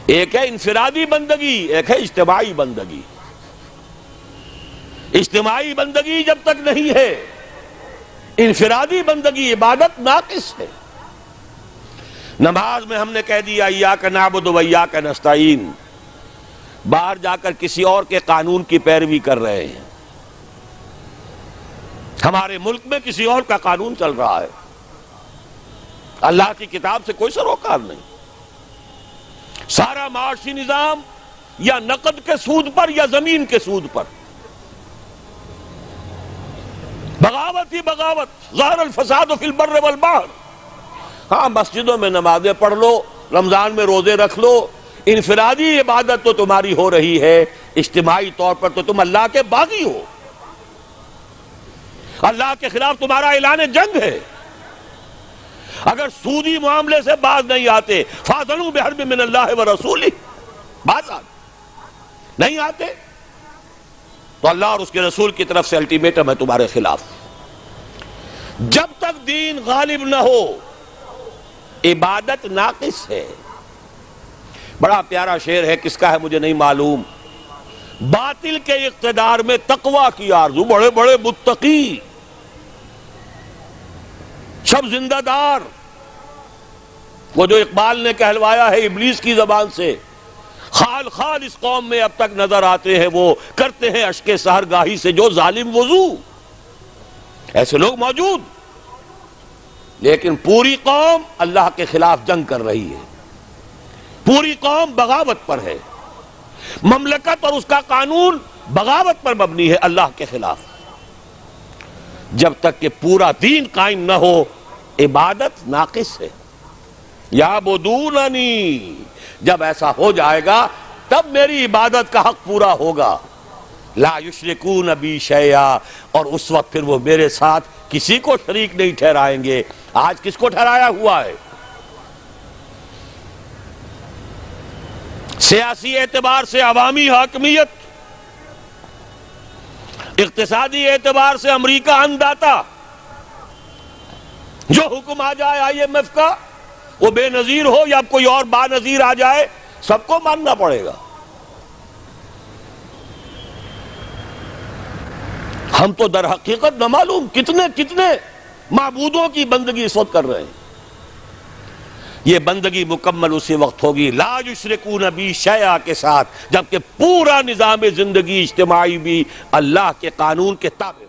ایک ہے انفرادی بندگی، ایک ہے اجتماعی بندگی۔ اجتماعی بندگی جب تک نہیں ہے، انفرادی بندگی عبادت ناقص ہے۔ نماز میں ہم نے کہہ دیا ایاک نعبد و ایاک نستعین، باہر جا کر کسی اور کے قانون کی پیروی کر رہے ہیں۔ ہمارے ملک میں کسی اور کا قانون چل رہا ہے، اللہ کی کتاب سے کوئی سروکار نہیں۔ سارا معاشی نظام یا نقد کے سود پر یا زمین کے سود پر، بغاوت ہی بغاوت، ظہر الفساد فی البر والبحر۔ ہاں مسجدوں میں نمازیں پڑھ لو، رمضان میں روزے رکھ لو، انفرادی عبادت تو تمہاری ہو رہی ہے، اجتماعی طور پر تو تم اللہ کے باغی ہو، اللہ کے خلاف تمہارا اعلان جنگ ہے۔ اگر سودی معاملے سے باز نہیں آتے فَاذَنُوا بِحَرْبٍ مِّنَ اللَّهِ وَرَسُولِهِ، باز نہیں آتے تو اللہ اور اس کے رسول کی طرف سے الٹیمیٹم ہے تمہارے خلاف۔ جب تک دین غالب نہ ہو عبادت ناقص ہے۔ بڑا پیارا شعر ہے، کس کا ہے مجھے نہیں معلوم، باطل کے اقتدار میں تقوی کی آرزو، بڑے بڑے متقی سب زندہ دار، وہ جو اقبال نے کہلوایا ہے ابلیس کی زبان سے، خال خال اس قوم میں اب تک نظر آتے ہیں، وہ کرتے ہیں اشک سحرگاہی سے جو ظالم وضو۔ ایسے لوگ موجود، لیکن پوری قوم اللہ کے خلاف جنگ کر رہی ہے، پوری قوم بغاوت پر ہے، مملکت اور اس کا قانون بغاوت پر مبنی ہے اللہ کے خلاف۔ جب تک کہ پورا دین قائم نہ ہو عبادت ناقص ہے۔ یعبدوننی، جب ایسا ہو جائے گا تب میری عبادت کا حق پورا ہوگا۔ لا یشرکون بی شیئا، اور اس وقت پھر وہ میرے ساتھ کسی کو شریک نہیں ٹھہرائیں گے۔ آج کس کو ٹھہرایا ہوا ہے؟ سیاسی اعتبار سے عوامی حاکمیت، اقتصادی اعتبار سے امریکہ انداتا، جو حکم آ جائے آئی ایم ایف کا، وہ بے نظیر ہو یا کوئی اور با نظیر آ جائے، سب کو ماننا پڑے گا۔ ہم تو در حقیقت نہ معلوم کتنے معبودوں کی بندگی اس وقت کر رہے ہیں۔ یہ بندگی مکمل اسی وقت ہوگی لا یشرکون بی شیئا کے ساتھ، جبکہ پورا نظام زندگی اجتماعی بھی اللہ کے قانون کے تابع